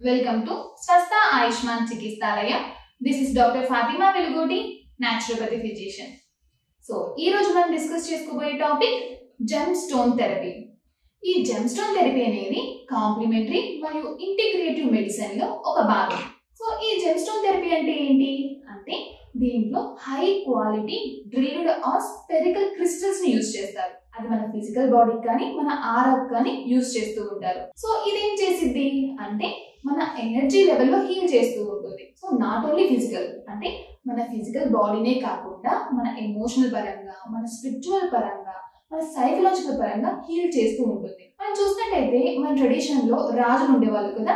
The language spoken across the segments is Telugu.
Welcome to Swastha Ayushman Chikitsalaya. This is Dr. Fatima Velugodi, naturopathy physician. So, ee roju మనం డిస్కస్ చేసుకోబోయే టాపిక్ జెమ్ స్టోన్ థెరపీ. ఈ జెమ్ స్టోన్ థెరపీ అనేది కాంప్లిమెంటరీ మరియు ఇంటిగ్రేటివ్ మెడిసిన్ లో ఒక భాగం. సో ఈ జెమ్ స్టోన్ థెరపీ అంటే ఏంటి అంటే దీంట్లో high quality drilled or spherical crystals ని యూజ్ చేస్తారు. అది మన ఫిజికల్ బాడీకి కానీ మన ఆరాకి కానీ యూజ్ చేస్తూ ఉంటారు. సో ఇదేం చేసిద్ది అంటే మన ఎనర్జీ లెవెల్లో హీల్ చేస్తూ ఉంటుంది. సో నాట్ ఓన్లీ ఫిజికల్ అంటే మన ఫిజికల్ బాడీనే కాకుండా మన ఎమోషనల్ పరంగా మన స్పిరిచువల్ పరంగా మన సైకలాజికల్ పరంగా హీల్ చేస్తూ ఉంటుంది. మనం చూసినట్టయితే మన ట్రెడిషన్ లో రాజులు ఉండేవాళ్ళు కదా,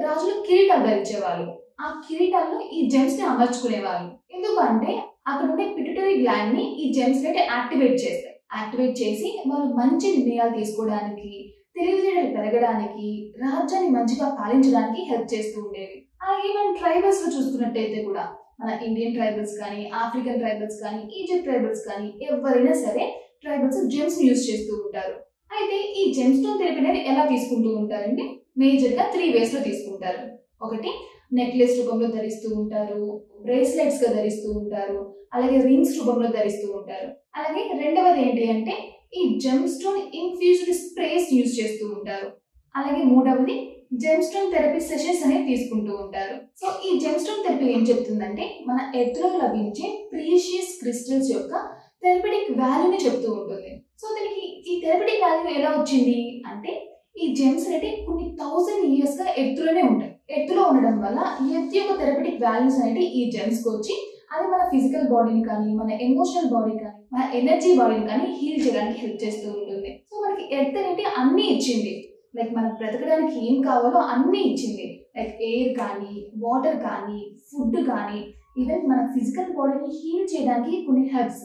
రాజులు కిరీటాలు ధరించేవాళ్ళు. ఆ కిరీటాల్లో ఈ జెమ్స్ ని అమర్చుకునేవాళ్ళు. ఎందుకంటే అక్కడ ఉండే పిట్యూటరీ గ్లాండ్ ని ఈ జెమ్స్ అయితే యాక్టివేట్ చేస్తాయి. యాక్టివేట్ చేసి వాళ్ళు మంచి నిర్ణయాలు తీసుకోవడానికి, తెలివితేటలు పెరగడానికి, రాజ్యాన్ని మంచిగా పాలించడానికి హెల్ప్ చేస్తూ ఉండేవి. అలాగే మనం ట్రైబల్స్ లో చూసుకున్నట్టయితే కూడా మన ఇండియన్ ట్రైబల్స్ కానీ, ఆఫ్రికన్ ట్రైబల్స్ కానీ, ఈజిప్ట్ ట్రైబల్స్ కానీ ఎవరైనా సరే ట్రైబల్స్ జెమ్స్ యూజ్ చేస్తూ ఉంటారు. అయితే ఈ జెమ్ స్టోన్ థెరపీ అనేది ఎలా తీసుకుంటూ ఉంటారంటే మేజర్ గా 3 ways లో తీసుకుంటారు. ఒకటి నెక్లెస్ రూపంలో ధరిస్తూ ఉంటారు, బ్రేస్లెట్స్ గా ధరిస్తూ ఉంటారు, అలాగే రింగ్స్ రూపంలో ధరిస్తూ ఉంటారు. అలాగే రెండవది ఏంటి అంటే ఈ gem stone infused sprays use చేస్తూ ఉంటారు. అలాగే మూడవది జెమ్ స్టోన్ థెరపీ సెషన్స్ అనేవి తీసుకుంటూ ఉంటారు. సో ఈ జెమ్ స్టోన్ థెరపీ ఏం చెప్తుందంటే మన ఎర్త్ లో లభించే ప్రీషియస్ క్రిస్టల్స్ యొక్క థెరపటిక్ వాల్యూని చెప్తూ ఉంటుంది. సో దీనికి ఈ థెరపటిక్ వాల్యూ ఎలా వచ్చింది అంటే ఈ జెమ్స్ అనేవి కొన్ని 1000 years గా ఎర్త్లోనే ఉంటాయి. ఎర్త్లో ఉండడం వల్ల ఎర్త్ యొక్క థెరపటిక్ వాల్యూస్ అనేవి ఈ జెమ్స్కి వచ్చి అది మన ఫిజికల్ బాడీని కానీ, మన ఎమోషనల్ బాడీ కానీ, మన ఎనర్జీ బాడీని కానీ హీల్ చేయడానికి హెల్ప్ చేస్తూ ఉంటుంది. సో మనకి ఎర్త్ అనేది అన్నీ ఇచ్చింది. లైక్ మనకు బ్రతకడానికి ఏం కావాలో అన్నీ ఇచ్చింది. లైక్ ఎయిర్ కానీ, వాటర్ కానీ, ఫుడ్ కానీ, ఈవెన్ మన ఫిజికల్ బాడీని హీల్ చేయడానికి కొన్ని హెర్బ్స్,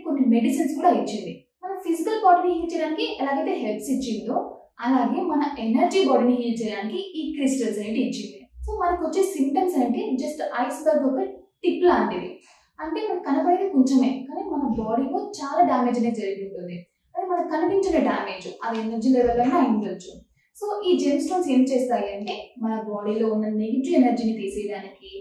కొన్ని మెడిసిన్స్ కూడా ఇచ్చింది. మన ఫిజికల్ బాడీని హీల్ చేయడానికి ఎలాగైతే హెర్బ్స్ ఇచ్చిందో అలాగే మన ఎనర్జీ బాడీని హీల్ చేయడానికి ఈ క్రిస్టల్స్ అనేవి ఇచ్చింది. సో మనకు వచ్చే సింటమ్స్ అంటే జస్ట్ ఐస్బర్గ్ ఒక టిప్ లాంటిది. అంటే మనకు కనపడేది కొంచెమే కానీ మన బాడీలో చాలా డ్యామేజ్ అనేది జరిగి ఉంటుంది. అది మనకు కనిపించిన డ్యామేజ్, అది ఎనర్జీ లెవెల్ అయినా ఉండొచ్చు. సో ఈ జెమ్ స్టోన్స్ ఏం చేస్తాయి అంటే మన బాడీలో ఉన్న నెగిటివ్ ఎనర్జీని తీసేయడానికి,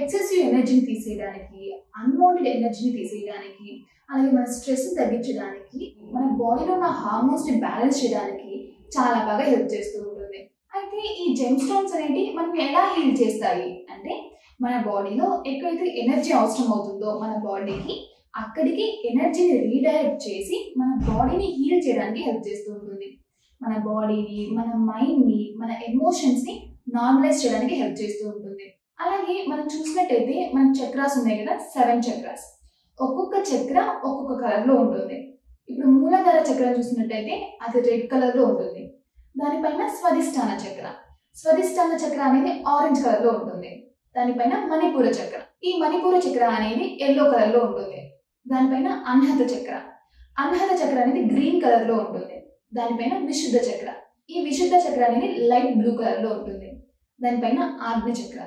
ఎక్సెసివ్ ఎనర్జీని తీసేయడానికి, అన్వాంటెడ్ ఎనర్జీని తీసేయడానికి, అలాగే మన స్ట్రెస్ తగ్గించడానికి, మన బాడీలో ఉన్న హార్మోన్స్ ని బ్యాలెన్స్ చేయడానికి చాలా బాగా హెల్ప్ చేస్తూ ఉంటుంది. అయితే ఈ జెమ్ స్టోన్స్ అనేవి మనం ఎలా హీల్ చేస్తాయి అంటే మన బాడీలో ఎక్కడైతే ఎనర్జీ అవసరం అవుతుందో మన బాడీకి అక్కడికి ఎనర్జీని రీడైరెక్ట్ చేసి మన బాడీని హీల్ చేయడానికి హెల్ప్ చేస్తూ ఉంటుంది. మన బాడీని, మన మైండ్ని, మన ఎమోషన్స్ని నార్మలైజ్ చేయడానికి హెల్ప్ చేస్తూ ఉంటుంది. అలాగే మనం చూసినట్టయితే మన చక్రాస్ ఉన్నాయి కదా, 7 చక్రాస్. ఒక్కొక్క చక్ర ఒక్కొక్క కలర్లో ఉంటుంది. ఇప్పుడు మూలాధార చక్రం చూసినట్టయితే అది రెడ్ కలర్లో ఉంటుంది. దానిపైన స్వాదిష్టాన చక్ర, స్వాదిష్టాన చక్ర అనేది ఆరెంజ్ కలర్లో ఉంటుంది. దానిపైన మణిపూర చక్ర, ఈ మణిపూర చక్ర అనేది ఎల్లో కలర్లో ఉంటుంది. దానిపైన అన్హత చక్ర, అన్హత చక్ర అనేది గ్రీన్ కలర్లో ఉంటుంది. దానిపైన విశుద్ధ చక్ర, ఈ విశుద్ధ చక్ర అనేది లైట్ బ్లూ కలర్లో ఉంటుంది. దానిపైన ఆగ్ని చక్ర,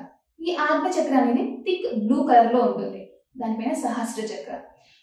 ఈ ఆగ్ని చక్ర అనేది థిక్ బ్లూ కలర్లో ఉంటుంది. దానిపైన సహస్ర చక్ర,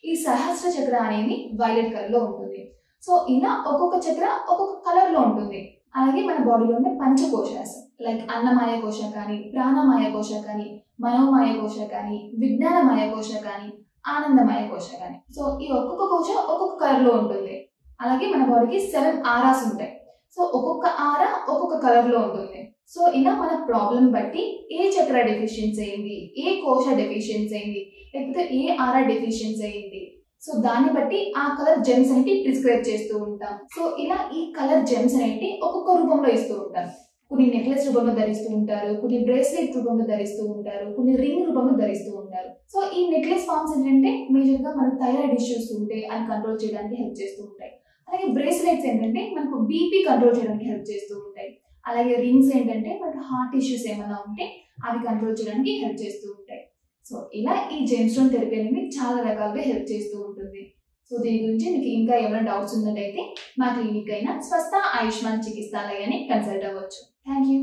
ఈ సహస్ర చక్ర అనేది వైలెట్ కలర్లో ఉంటుంది. సో ఇలా ఒక్కొక్క చక్ర ఒక్కొక్క కలర్లో ఉంటుంది. అలాగే మన బాడీలో ఉండే పంచకోశాస్ లైక్ అన్నమయ కోశ కానీ, ప్రాణమయ కోశ కానీ, మనోమయ కోశ కానీ, విజ్ఞానమయ కోశ కానీ, ఆనందమయ కోశ కానీ. సో ఈ ఒక్కొక్క కోశ ఒక్కొక్క కలర్లో ఉంటుంది. అలాగే మన బాడీకి 7 ఆరాస్ ఉంటాయి. సో ఒక్కొక్క ఆరా ఒక్కొక్క కలర్లో ఉంటుంది. సో ఇలా మన ప్రాబ్లం బట్టి ఏ చక్ర డెఫిషియన్సీ అయింది, ఏ కోశ డెఫిషియన్సీ అయింది, లేకపోతే ఏ ఆరా డెఫిషియన్సీ అయింది, సో దాన్ని బట్టి ఆ కలర్ జెమ్స్ అనేవి ప్రిస్క్రైబ్ చేస్తూ ఉంటాం. సో ఇలా ఈ కలర్ జెమ్స్ అనేవి ఒక్కొక్క రూపంలో ఇస్తూ ఉంటాం. కొన్ని నెక్లెస్ రూపంలో ధరిస్తూ ఉంటారు, కొన్ని బ్రేస్లెట్ రూపంలో ధరిస్తూ ఉంటారు, కొన్ని రింగ్ రూపంలో ధరిస్తూ ఉంటారు. సో ఈ నెక్లెస్ ఫార్మ్స్ ఏంటంటే మేజర్గా మనకు థైరాయిడ్ ఇష్యూస్ ఉంటే అది కంట్రోల్ చేయడానికి హెల్ప్ చేస్తూ ఉంటాయి. అలాగే బ్రేస్లెట్స్ ఏంటంటే మనకు బీపీ కంట్రోల్ చేయడానికి హెల్ప్ చేస్తూ ఉంటాయి. అలాగే రింగ్స్ ఏంటంటే మనకు హార్ట్ ఇష్యూస్ ఏమైనా ఉంటే అవి కంట్రోల్ చేయడానికి హెల్ప్ చేస్తూ ఉంటాయి. సో ఇలా ఈ జెమ్ స్టోన్ థెరపీ అనేది చాలా రకాలుగా హెల్ప్ చేస్తూ ఉంటుంది. సో దీని గురించి మీకు ఇంకా ఏమైనా డౌట్స్ ఉన్నట్టయితే మా క్లినిక్ అయినా స్వస్థ ఆయుష్మాన్ చికిత్సాలయాన్ని కన్సల్ట్ అవ్వచ్చు. Thank you.